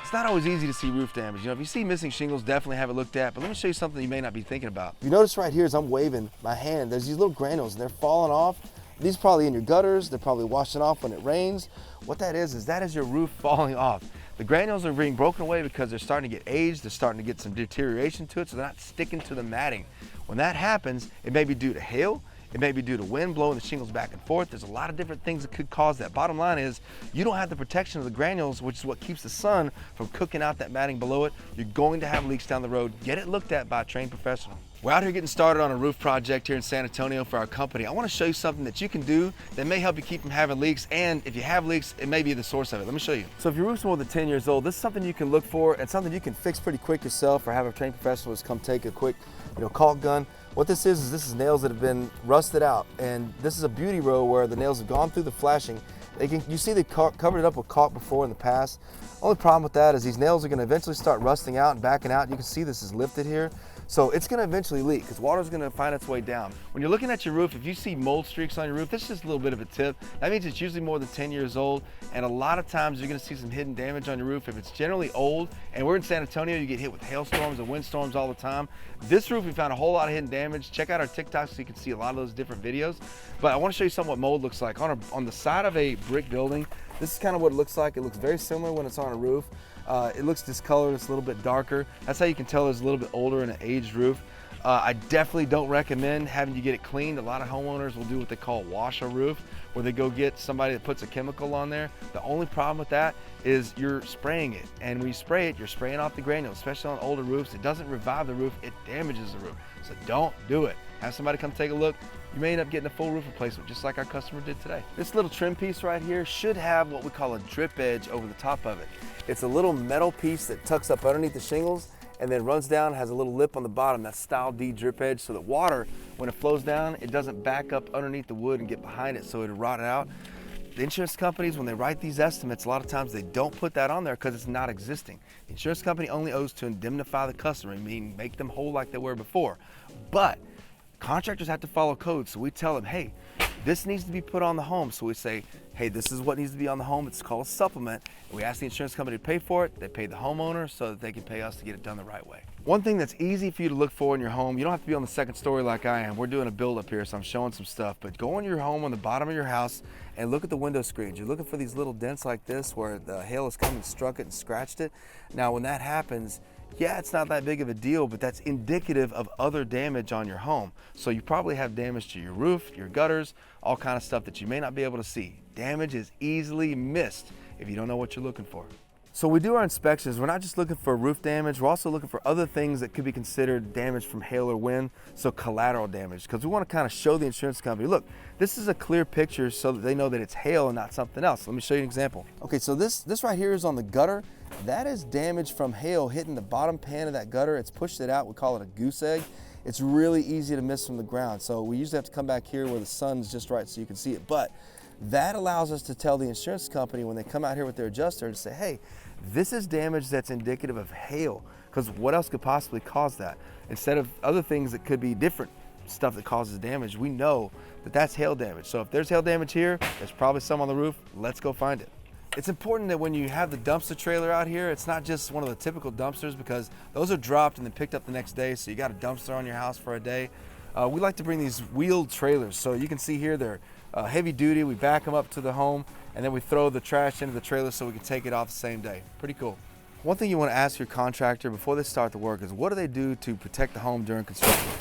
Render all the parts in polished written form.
It's not always easy to see roof damage. You know, if you see missing shingles, definitely have it looked at, but let me show you something you may not be thinking about. You notice right here as I'm waving my hand, there's these little granules and they're falling off. These are probably in your gutters, they're probably washing off when it rains. What that is your roof falling off. The granules are being broken away because they're starting to get aged, they're starting to get some deterioration to it, so they're not sticking to the matting. When that happens, it may be due to hail, it may be due to wind blowing the shingles back and forth. There's a lot of different things that could cause that. Bottom line is, you don't have the protection of the granules, which is what keeps the sun from cooking out that matting below it. You're going to have leaks down the road. Get it looked at by a trained professional. We're out here getting started on a roof project here in San Antonio for our company. I want to show you something that you can do that may help you keep from having leaks, and if you have leaks, it may be the source of it. Let me show you. So if your roof's more than 10 years old, this is something you can look for and something you can fix pretty quick yourself, or have a trained professional just come take a quick, caulk gun. What this is nails that have been rusted out, and this is a beauty row where the nails have gone through the flashing. You see they covered it up with caulk before in the past. Only problem with that is these nails are going to eventually start rusting out and backing out. You can see this is lifted here. So it's going to eventually leak because water's going to find its way down. When you're looking at your roof, if you see mold streaks on your roof, this is just a little bit of a tip. That means it's usually more than 10 years old, and a lot of times you're going to see some hidden damage on your roof. If it's generally old, and we're in San Antonio, you get hit with hailstorms and windstorms all the time. This roof, we found a whole lot of hidden damage. Check out our TikTok so you can see a lot of those different videos. But I want to show you something what mold looks like. On the side of a brick building, this is kind of what it looks like. It looks very similar when it's on a roof. It looks discolored, it's a little bit darker. That's how you can tell it's a little bit older and an aged roof. I definitely don't recommend having you get it cleaned. A lot of homeowners will do what they call wash a roof, where they go get somebody that puts a chemical on there. The only problem with that is you're spraying it. And when you spray it, you're spraying off the granules, especially on older roofs. It doesn't revive the roof, it damages the roof. So don't do it. Have somebody come take a look. You may end up getting a full roof replacement, just like our customer did today. This little trim piece right here should have what we call a drip edge over the top of it. It's a little metal piece that tucks up underneath the shingles and then runs down, has a little lip on the bottom, that's style D drip edge, so that water, when it flows down, it doesn't back up underneath the wood and get behind it so it'll rot out. The insurance companies, when they write these estimates, a lot of times they don't put that on there because it's not existing. The insurance company only owes to indemnify the customer, meaning make them whole like they were before. But contractors have to follow code, so we tell them, hey, this needs to be put on the home. So we say, hey, this is what needs to be on the home. It's called a supplement. And we ask the insurance company to pay for it. They pay the homeowner so that they can pay us to get it done the right way. One thing that's easy for you to look for in your home, you don't have to be on the second story like I am. We're doing a build up here, so I'm showing some stuff. But go in your home on the bottom of your house and look at the window screens. You're looking for these little dents like this where the hail has come and struck it and scratched it. Now, when that happens, yeah, it's not that big of a deal, but that's indicative of other damage on your home. So you probably have damage to your roof, your gutters, all kind of stuff that you may not be able to see. Damage is easily missed if you don't know what you're looking for. So we do our inspections. We're not just looking for roof damage, we're also looking for other things that could be considered damage from hail or wind, so collateral damage, because we want to kind of show the insurance company, look, this is a clear picture so that they know that it's hail and not something else. Let me show you an example. Okay, so this right here is on the gutter. That is damage from hail hitting the bottom pan of that gutter. It's pushed it out. We call it a goose egg. It's really easy to miss from the ground. So we usually have to come back here where the sun's just right so you can see it. But that allows us to tell the insurance company when they come out here with their adjuster to say, hey, this is damage that's indicative of hail, because what else could possibly cause that? Instead of other things that could be different stuff that causes damage, we know that that's hail damage. So if there's hail damage here, there's probably some on the roof. Let's go find it. It's important that when you have the dumpster trailer out here, it's not just one of the typical dumpsters, because those are dropped and then picked up the next day, so you got a dumpster on your house for a day. We like to bring these wheeled trailers. So you can see here they're heavy duty. We back them up to the home and then we throw the trash into the trailer so we can take it off the same day. Pretty cool. One thing you want to ask your contractor before they start the work is, what do they do to protect the home during construction?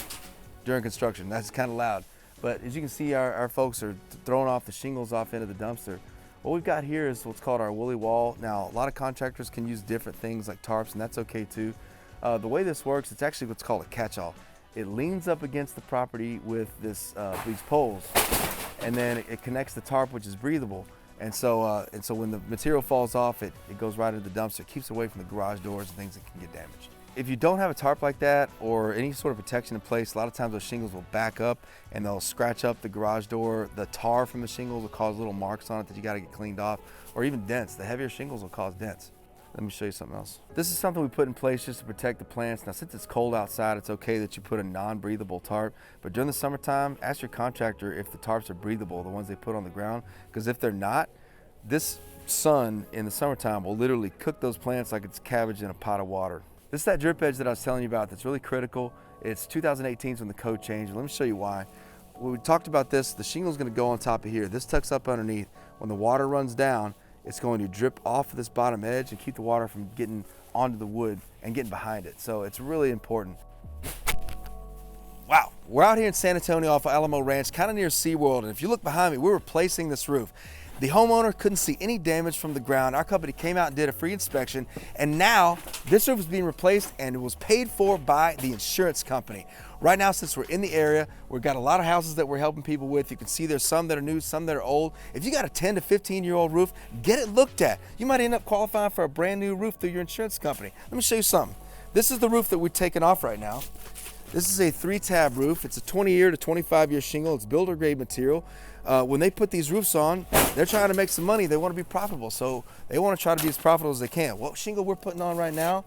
During construction, that's kind of loud. But as you can see, our folks are throwing off the shingles off into the dumpster. What we've got here is what's called our woolly wall. Now, a lot of contractors can use different things like tarps, and that's okay too. The way this works, it's actually what's called a catch-all. It leans up against the property with these poles, and then it connects the tarp, which is breathable. And so when the material falls off, it goes right into the dumpster. It keeps away from the garage doors and things that can get damaged. If you don't have a tarp like that or any sort of protection in place, a lot of times those shingles will back up and they'll scratch up the garage door. The tar from the shingles will cause little marks on it that you gotta get cleaned off, or even dents. The heavier shingles will cause dents. Let me show you something else. This is something we put in place just to protect the plants. Now, since it's cold outside, it's okay that you put a non-breathable tarp, but during the summertime, ask your contractor if the tarps are breathable, the ones they put on the ground, because if they're not, this sun in the summertime will literally cook those plants like it's cabbage in a pot of water. This is that drip edge that I was telling you about that's really critical. It's 2018 is when the code changed. Let me show you why. When we talked about this, the shingle is going to go on top of here. This tucks up underneath. When the water runs down, it's going to drip off of this bottom edge and keep the water from getting onto the wood and getting behind it. So it's really important. Wow, we're out here in San Antonio off of Alamo Ranch, kind of near SeaWorld, and if you look behind me, we're replacing this roof. The homeowner couldn't see any damage from the ground. Our company came out and did a free inspection, and now this roof is being replaced and it was paid for by the insurance company. Right now, since we're in the area, we've got a lot of houses that we're helping people with. You can see there's some that are new, some that are old. If you got a 10 to 15-year-old roof, get it looked at. You might end up qualifying for a brand new roof through your insurance company. Let me show you something. This is the roof that we're taking off right now. This is a 3-tab roof. It's a 20-year to 25-year shingle. It's builder grade material. When they put these roofs on, they're trying to make some money. They want to be profitable, so they want to try to be as profitable as they can. What shingle we're putting on right now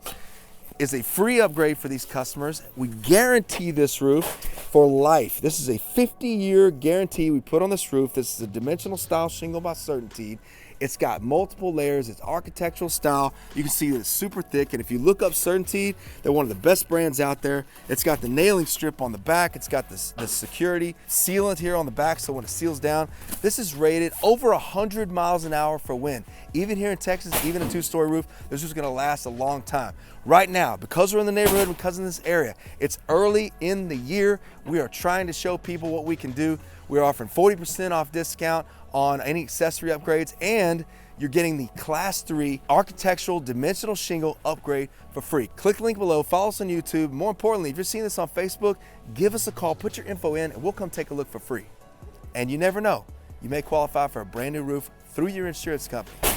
is a free upgrade for these customers. We guarantee this roof for life. This is a 50-year guarantee we put on this roof. This is a dimensional style shingle by Certainty. It's got multiple layers. It's architectural style. You can see that it's super thick. And if you look up Certainty, they're one of the best brands out there. It's got the nailing strip on the back. It's got the security sealant here on the back, so when it seals down, this is rated over 100 miles an hour for wind. Even here in Texas, even a 2-story roof, this is gonna last a long time. Right now, because we're in the neighborhood, because in this area, it's early in the year, we are trying to show people what we can do. We're offering 40% off discount on any accessory upgrades, and you're getting the Class 3 architectural dimensional shingle upgrade for free. Click the link below, follow us on YouTube. More importantly, if you're seeing this on Facebook, give us a call, put your info in, and we'll come take a look for free. And you never know, you may qualify for a brand new roof through your insurance company.